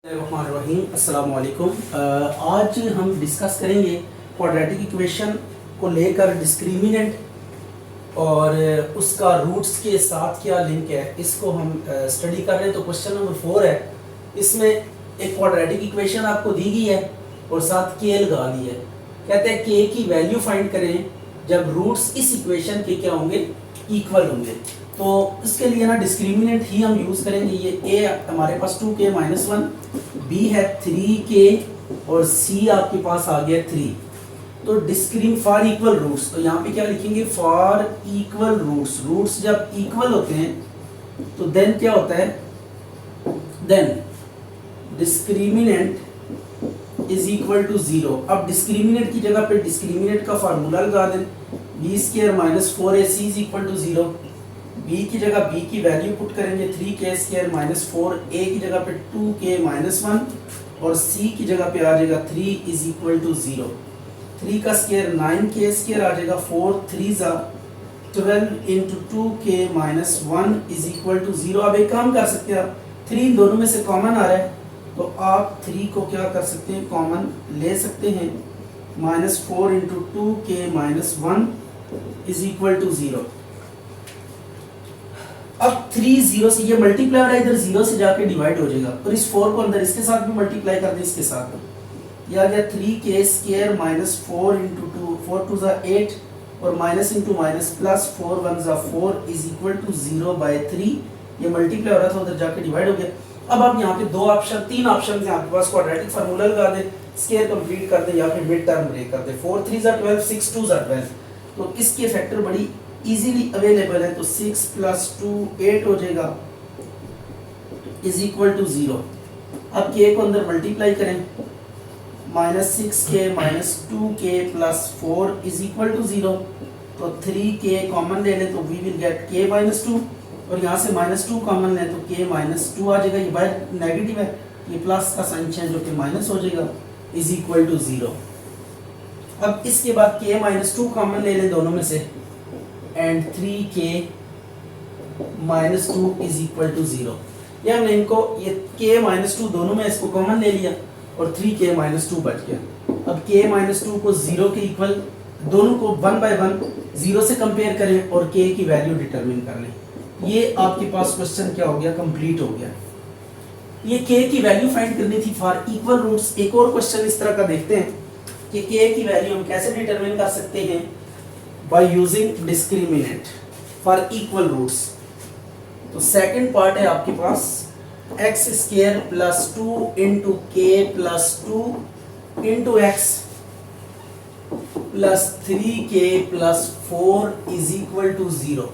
अस्सलाम वालेकुम। आज हम डिस्कस करेंगे क्वाड्रेटिक इक्वेशन को लेकर डिस्क्रिमिनेंट और उसका रूट्स के साथ क्या लिंक है, इसको हम स्टडी कर रहे हैं। तो क्वेश्चन नंबर 4 है। इसमें एक क्वाड्रेटिक इक्वेशन आपको दी गई है और साथ के लगा दी है। कहते हैं के की वैल्यू फाइंड करें जब रूट्स इस इक्वेशन के क्या होंगे, इक्वल होंगे। तो इसके लिए ना डिस्क्रिमिनेंट ही हम यूज करेंगे। ये ए हमारे पास 2k - 1, बी है 3k और सी आपके पास आ गया 3। तो डिस्क्रीम फॉर इक्वल रूट्स, तो यहाँ पे क्या लिखेंगे, फॉर इक्वल रूट्स। रूट्स जब इक्वल होते हैं तो देन क्या होता है, then discriminant is equal to 0। अब डिस्क्रिमिनेंट की जगह पे डिस्क्रिमिनेंट का फार्मूला लगा दें, b² - 4ac is equal to 0। b की जगह b की वैल्यू पुट करेंगे 3k² - 4a की जगह पे 2k - 1 और c की जगह पे आ जाएगा 3 इज इक्वल टू 0। 3 का स्क्वायर 9k² आ जाएगा, 4 3 12 into 2k - 1 is equal to 0। अब एक काम कर सकते हैं आप, 3 इन दोनों में से कॉमन आ रहा है तो आप 3 को क्या कर सकते हैं, कॉमन ले सकते हैं। -4 into 2k - 1 is equal to 0। अब 3 0 से ये मल्टीप्लाई है, इधर 0 से जाके डिवाइड हो जाएगा और इस 4 को अंदर इसके साथ भी मल्टीप्लाई कर दें, इसके साथ ये आ गया 3k² - 4 इंटू 2, 4 2 8 और minus into minus plus 4 1 4 is equal to 0/3। ये मल्टीप्लाई हो रहा था, उधर जाके डिवाइड हो गया। अब आप यहाँ पे 3 ऑप्शन है आपके पास, क्वाड्रेटिक फार्मूला लगा दें, स्क्वायर कंप्लीट कर दें या फिर मिड टर्म ब्रेक कर दें। 4 3 12, 6 2 12। तो इसके फैक्टर बड़ी इजीली अवेलेबल है, तो 6 + 2 8 हो जाएगा इज इक्वल टू 0। अब k को अंदर मल्टीप्लाई करें, -6k - 2k + 4 is equal to 0। तो 3k कॉमन ले लें तो वी विल गेट k - 2 और यहाँ से -2 कॉमन लें तो k - 2 आ जाएगा। ये बाहर नेगेटिव है, ये प्लस का साइन चेंज होकर माइनस हो जाएगा इज इक्वल टू 0। अब इसके बाद k - 2 कॉमन ले लें दोनों में से and 3k - 2 is equal to 0। या हमने इनको ये k - 2 दोनों में इसको कॉमन ले लिया और 3k - 2 बच गया। अब k - 2 को 0 के इक्वल, दोनों को 1 बाय 1 0 से कंपेयर करें और k की वैल्यू डिटरमिन कर लें। ये आपके पास क्वेश्चन क्या हो गया, कंप्लीट हो गया। ये k की वैल्यू फाइंड करनी थी फॉर इक्वल रूट्स। एक और क्वेश्चन इस तरह का देखते हैं कि k की वैल्यू हम कैसे डिटरमिन कर सकते हैं, by using discriminant for equal roots। तो सेकंड पार्ट है आपके पास x² + 2 into k + 2 into x + 3k + 4 is equal to 0।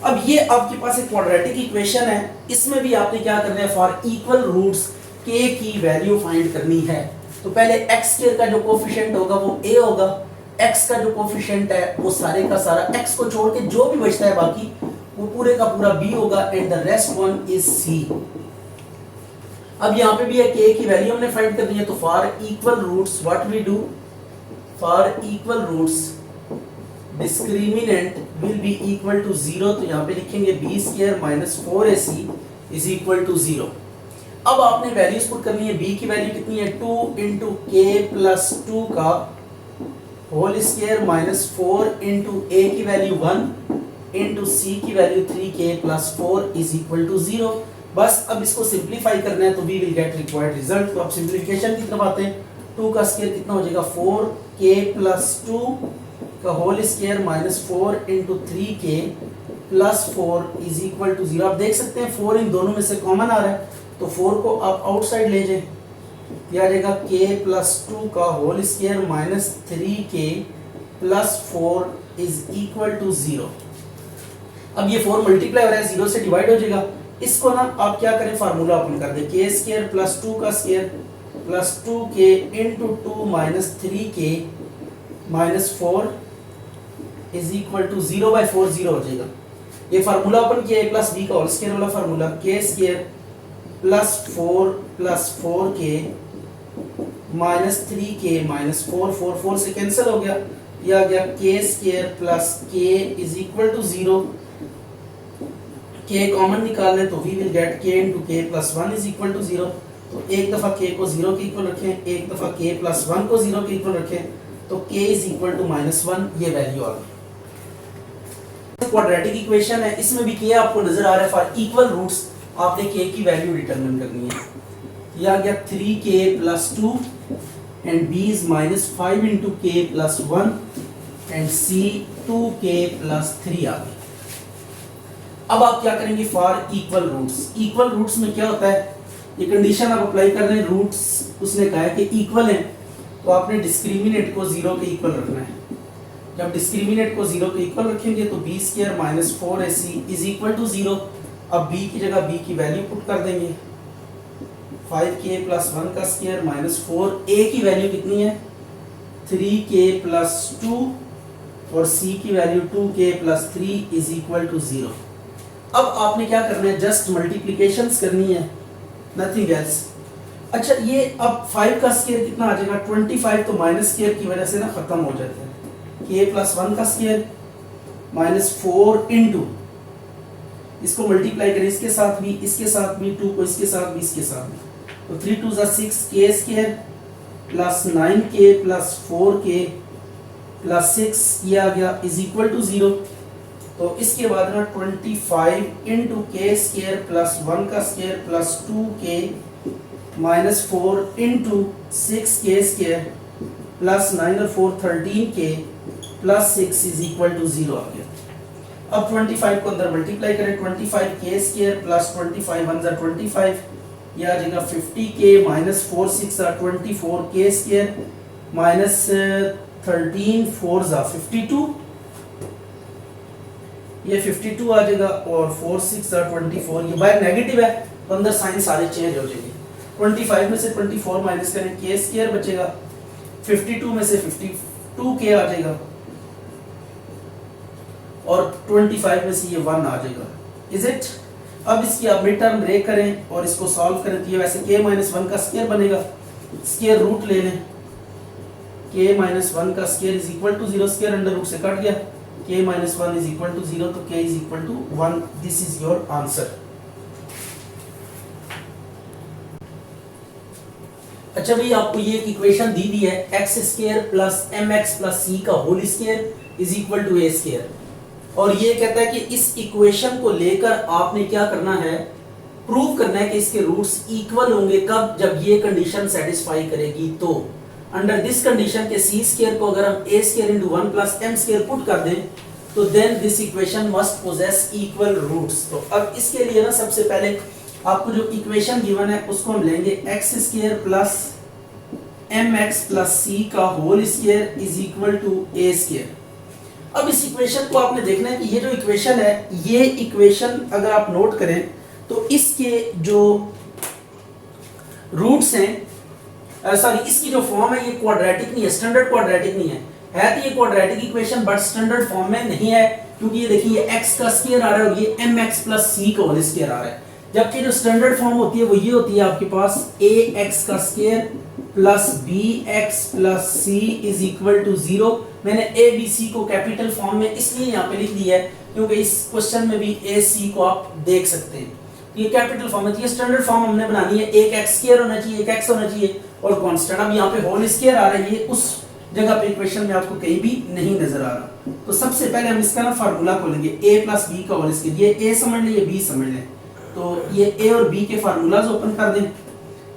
अब ये आपके पास एक क्वाड्रेटिक इक्वेशन है, इसमें भी आपने क्या करना है, फॉर इक्वल रूट्स k की वैल्यू फाइंड करनी है। तो पहले x² का जो कोफिशिएंट होगा वो a होगा, x का जो कोफिशिएंट है वो सारे का सारा, x को छोड़ के जो भी बचता है बाकी वो पूरे का पूरा b होगा and the rest one is c। अब यहाँ पे भी है k की वैल्यू हमने फाइंड करनी है। तो for equal roots what we do, for equal roots discriminant will be equal to 0। तो यहाँ पे लिखेंगे b² - 4ac is equal to 0। अब आपने वैल्यूज पुट करनी है। b की वैल्यू कितनी है, 2 इंटू k + 2 का होल स्क्वायर -4 इंटू a की वैल्यू 1 इंटू c की value 3k + 4 is equal to 0। बस अब इसको सिंप्लीफाई करना है तो we will get required result. तो अब सिंप्लीफिकेशन की तरफ आते हैं। 2 का स्क्वायर कितना हो जाएगा, 4k + 2 का whole square -4 into 3k + 4 is equal to 0। आप देख सकते हैं 4 इन दोनों में से कॉमन आ रहा है, तो 4 को आप आउटसाइड ले जाए, यह आ जाएगा k + 2 का whole square -3k + 4 is equal to 0। अब ये 4 मल्टीप्लाई हो रहा है, 0 से डिवाइड हो जाएगा। इसको ना आप क्या करें, फार्मूला ओपन कर दें, k² + 2 का square + 2k into 2 - 3k - 4 is equal to 0/4 0 हो जाएगा। ये फार्मूला ओपन किया a + b का होल स्क्वायर वाला फार्मूला, k² + 4 + 4k -3k -4 4 से कैंसिल हो गया। यह आ गया k² + k is equal to 0। k common निकाल लें तो we will get k × k + 1 is equal to 0। तो एक दफ़ा k को 0 के इक्वल रखें, एक दफ़ा k प्लस 1 को 0 के इक्वल रखें, तो k इज इक्वल टू -1, ये वैल्यू आ गई। क्वाड्रेटिक इक्वेशन है, इसमें भी k आपको नजर आ रहा है। फॉर इक्वल रूट्स आपने k की वैल्यू डिटरमिन करनी है। ये आ गया 3k plus 2 and b is -5 into k plus 1 and c 2k plus 3 आ गई। अब आप क्या करेंगे for equal roots. Equal roots में क्या होता है, ये कंडीशन आप अप्लाई कर रहे हैं, रूट्स उसने कहा है कि इक्वल है, तो आपने डिस्क्रिमिनेंट को 0 के इक्वल रखना है। जब डिस्क्रिमिनेंट को 0 के इक्वल रखेंगे तो b square minus 4ac is equal to 0। अब b की जगह b की वैल्यू पुट कर देंगे, 5k प्लस 1 का स्क्वायर माइनस 4a की वैल्यू कितनी है 3k प्लस 2 और c की value 2k plus 3 is equal to 0। अब आपने क्या करना है, जस्ट मल्टीप्लिकेशंस करनी है, नथिंग एल्स। अच्छा ये अब 5 का स्क्वायर कितना आ जाएगा 25, तो माइनस स्क्वायर की वजह से ना खत्म हो जाता है। k प्लस 1 का स्क्वायर माइनस 4 इंटू, इसको मल्टीप्लाई करें इसके साथ भी, इसके साथ भी, 2 को इसके साथ भी, इसके साथ भी, तो 3 2 6 k square plus 9k plus 4k plus 6 ये आ गया इज इक्वल टू 0। तो इसके बाद ना 25 इंटू के स्क्वायर प्लस 1 का square plus 2k minus 4 into 6k square plus 9 और 4 13k plus 6 is equal to 0 आ गया। अब 25 को अंदर मल्टीप्लाई करें, 25k स्क्वायर प्लस 25 1 जा 25, ये आ जाएगा 50k माइनस 4 6 जा 24k स्क्वायर माइनस 13 4 जा 52, ये 52 आ जाएगा और 4 6 जा 24, ये बाहर नेगेटिव है तो अंदर साइन सारे चेंज हो जाएंगे। 25 में से 24 माइनस करें, k स्क्वायर बचेगा, 52 में से 52k आ जाएगा और 25 में से ये 1 आ जाएगा। Is it? अब इसकी आप मिड टर्म ब्रेक करें और इसको सॉल्व करें तो ये वैसे k माइनस 1 का स्क्वायर बनेगा, स्क्वायर रूट ले लें, k माइनस 1 का square is equal to 0, square under root से कट गया, k minus 1 is equal to 0, तो k is equal to 1। This is your answer. अच्छा भाई आपको ये एक इक्वेशन दी है x square plus mx plus c का whole square is equal to a square, और ये कहता है कि इस इक्वेशन को लेकर आपने क्या करना है, प्रूव करना है कि इसके रूट्स इक्वल होंगे। कब? जब ये कंडीशन सेटिस्फाई करेगी। तो अंडर दिस कंडीशन के c स्क्वायर को अगर हम a square into 1 plus m square put कर दें तो then this equation must possess equal roots. तो अब इसके लिए ना सबसे पहले आपको जो इक्वेशन गिवन है उसको हम लेंगे x square plus mx plus c का whole square is equal to a square. अब इस इक्वेशन को आपने देखना है कि ये जो इक्वेशन है, ये इक्वेशन अगर आप नोट करें तो इसके जो रूट्स हैं, सॉरी इसकी जो फॉर्म है ये क्वाड्रेटिक नहीं है, स्टैंडर्ड क्वाड्रेटिक नहीं है तो ये quadratic equation but standard form में नहीं है, क्योंकि ये देखिए ये x का स्क्वायर आ रहा है और ये mx प्लस c का होल स्क्वायर आ रहा है। जबकि जो स्टैंडर्ड फॉर्म होती है वो ये होती है आपके पास ax का square plus bx plus c is equal to 0। मैंने a b c को कैपिटल फॉर्म में इसलिए यहाँ पे लिख दिया है क्योंकि इस क्वेश्चन में भी a c को आप देख सकते हैं, ये कैपिटल फॉर्म है। ये स्टैंडर्ड फॉर्म हमने बनानी है, एक x स्क्वायर होना चाहिए, एक x होना चाहिए और कांस्टेंट। अब यहाँ पे होल स्क्वायर आ रहा है, ये उस जगह पे इक्वेशन में आपको कहीं भी नहीं नजर आ रहा। तो सबसे पहले हम इसका ना फार्मूला खोलेंगे, a प्लस b का होल स्क्वायर, ये a समझ लें, ये b समझ लें। तो ये a और b के फार्मूलाज ओपन कर दें,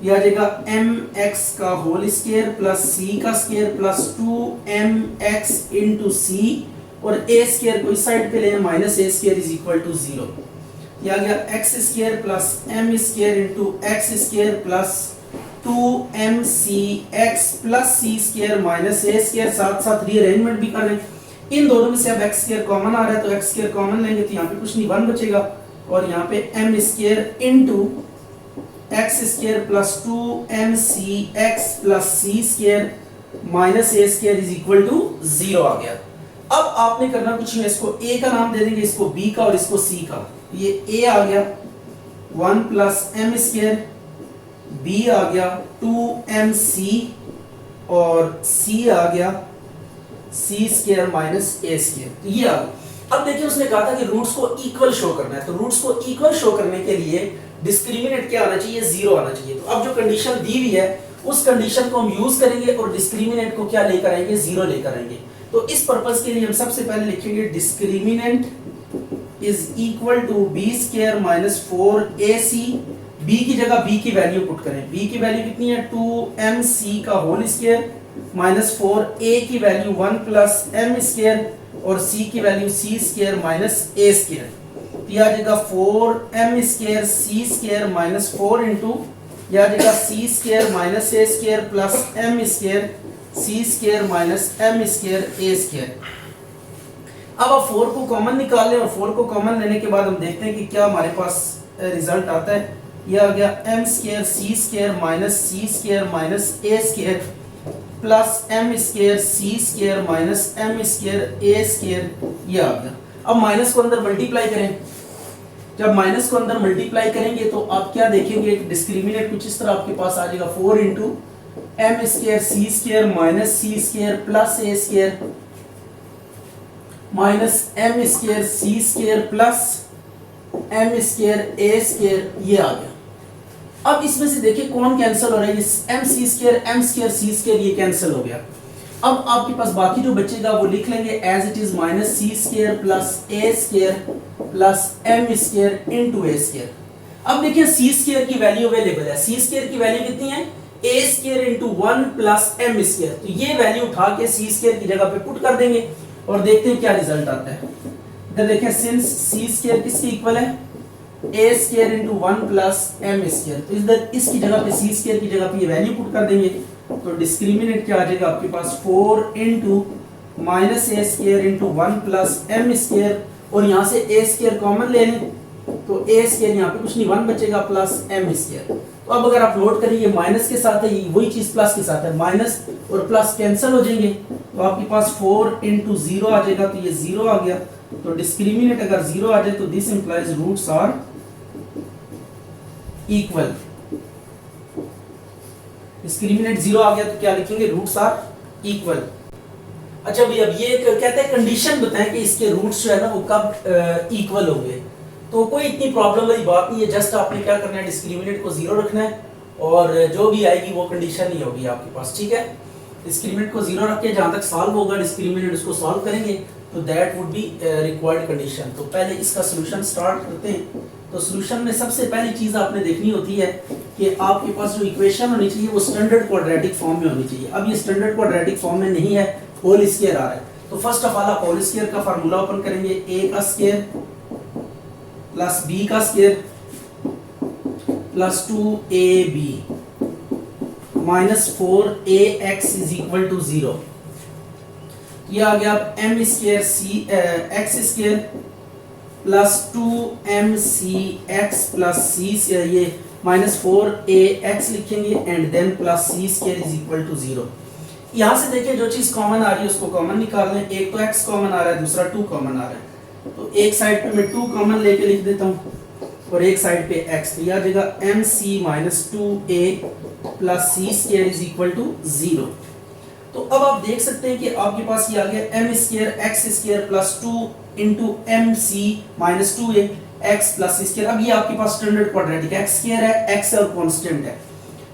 ये आ जाएगा mx का होल स्क्वायर प्लस c का square plus 2mx into c और a स्क्वायर को इस साइड पे लें, minus a square is equal to 0। ये आ गया x square plus m square into x square plus 2mcx plus c square minus a square. साथ साथ रीअरेंजमेंट भी कर लें, इन दोनों में से अब x स्क्वायर कॉमन आ रहा है तो x स्क्वायर कॉमन लेंगे तो यहाँ पे कुछ नहीं 1 बचेगा और यहाँ पे m square into x square plus 2mcx plus c square minus a square is equal to 0 आ गया। अब आपने करना कुछ नहीं, इसको a का नाम दे देंगे, इसको b का और इसको c का। ये a आ गया 1 प्लस m स्क्वायर, b आ गया 2mc और c आ गया c square minus a square. तो ये आ गया। अब देखिए उसने कहा था कि रूट्स को इक्वल शो करना है, तो रूट्स को इक्वल शो करने के लिए डिस्क्रिमिनेंट क्या आना चाहिए, 0 आना चाहिए। तो अब जो कंडीशन दी हुई है उस कंडीशन को हम यूज करेंगे और डिस्क्रिमिनेंट को क्या लेकर आएंगे, 0 लेकर आएंगे। तो इस पर्पस के लिए हम सबसे पहले लिखेंगे discriminant is equal to B square minus 4ac। b की जगह b की वैल्यू पुट करें, b की वैल्यू कितनी है 2mc का होल स्क्वायर माइनस 4a की वैल्यू 1 प्लस m स्क्वायर और c की value c square minus a square. तो यह आ जाएगा 4m square c square minus 4 into यह आ जाएगा c square minus a square plus m square c square minus m square a square. अब आप 4 को कॉमन निकाल लें और 4 को कॉमन लेने के बाद हम देखते हैं कि क्या हमारे पास रिजल्ट आता है। यह आ गया m square c square minus c square minus a square plus m square c square minus m square a square, यह आ गया। अब माइनस को अंदर मल्टीप्लाई करें, जब माइनस को अंदर मल्टीप्लाई करेंगे तो आप क्या देखेंगे, डिस्क्रिमिनेंट कुछ इस तरह आपके पास आ जाएगा 4 into M square c square minus C square plus A square minus M square c square plus M square A square, ये आ गया। अब इसमें से देखिए कौन कैंसिल हो रहा है, ये एम सी स्क्वायर ये कैंसिल हो गया। अब आपके पास बाकी जो बचेगा वो लिख लेंगे as it is minus C square plus A square plus M square into A square. अब देखिए सी स्क्वायर की वैल्यू अवेलेबल है, सी स्क्वायर की वैल्यू कितनी है A square into 1 plus M square. तो ये वैल्यू उठा के सी स्क्वायर की जगह पे पुट कर देंगे और देखते हैं क्या रिजल्ट आता है। इधर देखें सिंस सी स्क्वायर किसके इक्वल है A square into 1 plus M square, तो इधर इसकी जगह पे सी स्क्वायर की जगह पे ये वैल्यू पुट कर देंगे। तो डिस्क्रिमिनेंट क्या आ जाएगा आपके पास 4 into minus A square into 1 plus M square और यहाँ से ए स्क्वायर कॉमन ले लें तो ए स्क्वायर यहाँ पे कुछ नहीं 1 बचेगा प्लस एम स्क्वायर। तो अब अगर आप नोट करिए माइनस के साथ है वही चीज प्लस के साथ है, माइनस और प्लस कैंसिल हो जाएंगे तो आपके पास 4 इंटू 0 आ जाएगा, तो ये 0 आ गया। तो डिस्क्रिमिनेंट अगर 0 आ जाए तो this implies roots are equal. Discriminant 0 आ गया तो क्या लिखेंगे रूट्स आर इक्वल। अच्छा भाई अब ये कहते हैं कंडीशन बताएं कि इसके रूट्स जो है ना वो कब इक्वल होंगे। तो कोई इतनी प्रॉब्लम वाली बात नहीं है, जस्ट आपने क्या करना है डिस्क्रिमिनेंट को 0 रखना है और जो भी आएगी वो कंडीशन ही होगी आपके पास, ठीक है। डिस्क्रिमिनेंट को 0 रख के जहां तक सॉल्व होगा डिस्क्रिमिनेंट उसको सॉल्व करेंगे तो that would be required condition. तो पहले इसका सोल्यूशन स्टार्ट करते हैं। तो सोल्यूशन में सबसे पहली चीज आपने देखनी होती है कि आपके पास जो इक्वेशन होनी चाहिए वो स्टैंडर्ड क्वाड्रेटिक फॉर्म में होनी चाहिए। अब ये स्टैंडर्ड क्वाड्रेटिक फॉर्म में नहीं है, होल स्क्वायर आ रहा है। तो फर्स्ट ऑफ ऑल आप होल स्क्वायर का फार्मूला ओपन करेंगे, ए का स्क्वायर प्लस बी का square plus 2ab minus 4ax is equal to 0। ये आ गया M square C X square plus 2mc x plus C, ये माइनस 4ax लिखेंगे and then plus C square is equal to 0। यहाँ से देखिए जो चीज कॉमन आ रही है उसको कॉमन निकाल लें। एक तो x कॉमन आ रहा है, दूसरा 2 कॉमन आ रहा है। तो एक साइड पे मैं 2 कॉमन लेके लिख देता हूँ और एक साइड पे x, तो यह आ जाएगा mc minus 2a plus C square is equal to 0। तो अब आप देख सकते हैं कि आपके पास ये आ गया M square X square plus 2 into M C minus 2a X plus सी स्क्वायर। अब ये आपके पास स्टैंडर्ड क्वाड्रेटिक एक्स स्क्वायर है, एक्स और कांस्टेंट है।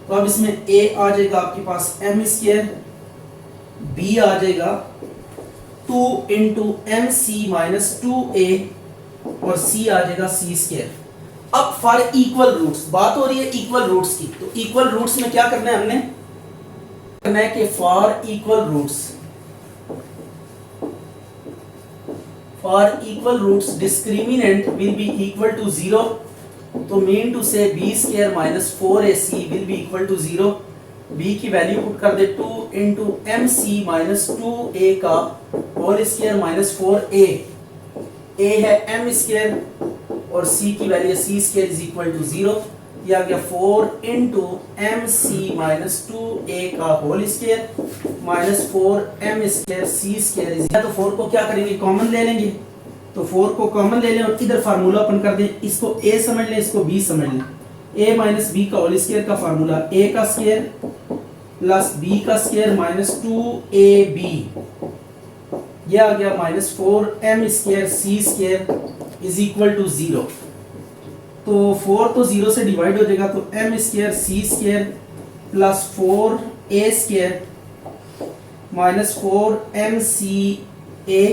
तो अब इसमें a आ जाएगा आपके पास एम स्क्वायर, b आ जाएगा 2 into M C minus 2a और c आ जाएगा सी स्क्वायर। अब फॉर इक्वल रूट्स बात हो रही है इक्वल रूट्स की, तो इक्वल रूट्स में क्या करना है हमने करना है कि for equal roots discriminant will be equal to 0। तो मीन टू से b square minus 4ac will be equal to 0। b की वैल्यू पुट कर दे 2 into M C minus 2a का whole square minus 4a, a है m square और c की value c square is equal to 0। ये आ गया 4 into M C minus 2a का whole square minus 4m square c square is, तो 4 को क्या करेंगे कॉमन ले लेंगे। तो 4 को कॉमन ले लें और इधर फार्मूला ओपन कर दें, इसको a समझ लें इसको b समझ लें। a माइनस b का होल स्क्वायर का फार्मूला a का स्क्वायर प्लस b का स्क्वायर माइनस 2ab ये आ गया -4m² c² is equal to 0। तो 4 तो 0 से डिवाइड हो जाएगा, तो m² c² plus 4a² minus 4mca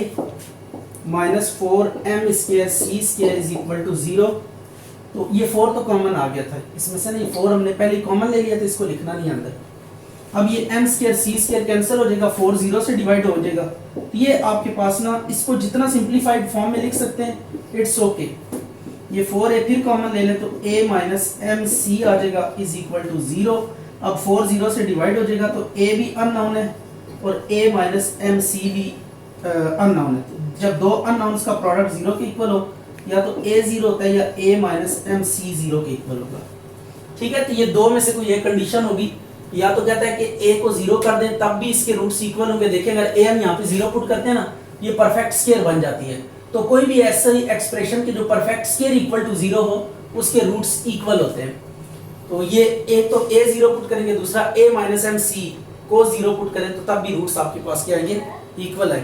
minus 4m² c² is equal to 0। तो ये 4 तो कॉमन आ गया था इसमें से, नहीं 4 हमने पहले कॉमन ले लिया था, इसको लिखना नहीं अंदर। अब ये m² c² कैंसिल हो जाएगा, 4 0 से डिवाइड हो जाएगा। तो ये आपके पास ना, इसको जितना सिंप्लीफाइड फॉर्म में लिख सकते हैं, इट्स ओके। ये 4a फिर कॉमन ले लें तो a माइनस mc आ जाएगा इज इक्वल टू 0। अब 4 0 से डिवाइड हो जाएगा तो a भी अननोन है और a माइनस mc भी अननोन है। तो जब दो अननोन्स का प्रोडक्ट 0 के इक्वल हो, या तो a 0 होता है या a माइनस mc 0 के इक्वल होगा। ठीक है, तो ये दो में से कोई एक कंडीशन होगी, या तो कहता है कि a को 0 कर दें तब भी इसके रूट्स इक्वल होंगे। देखिए अगर a हम यहाँ पे 0 पुट करते हैं ना, ये परफेक्ट स्क्वायर बन जाती है। तो कोई भी ऐसे एक्सप्रेशन के जो परफेक्ट स्क्वायर इक्वल टू 0 हो, उसके रूट्स इक्वल होते हैं। तो ये एक तो a 0 पुट करेंगे, दूसरा a माइनस mc को 0 पुट करें तो तब भी रूट्स आपके पास क्या आएंगे, इक्वल आएंगे।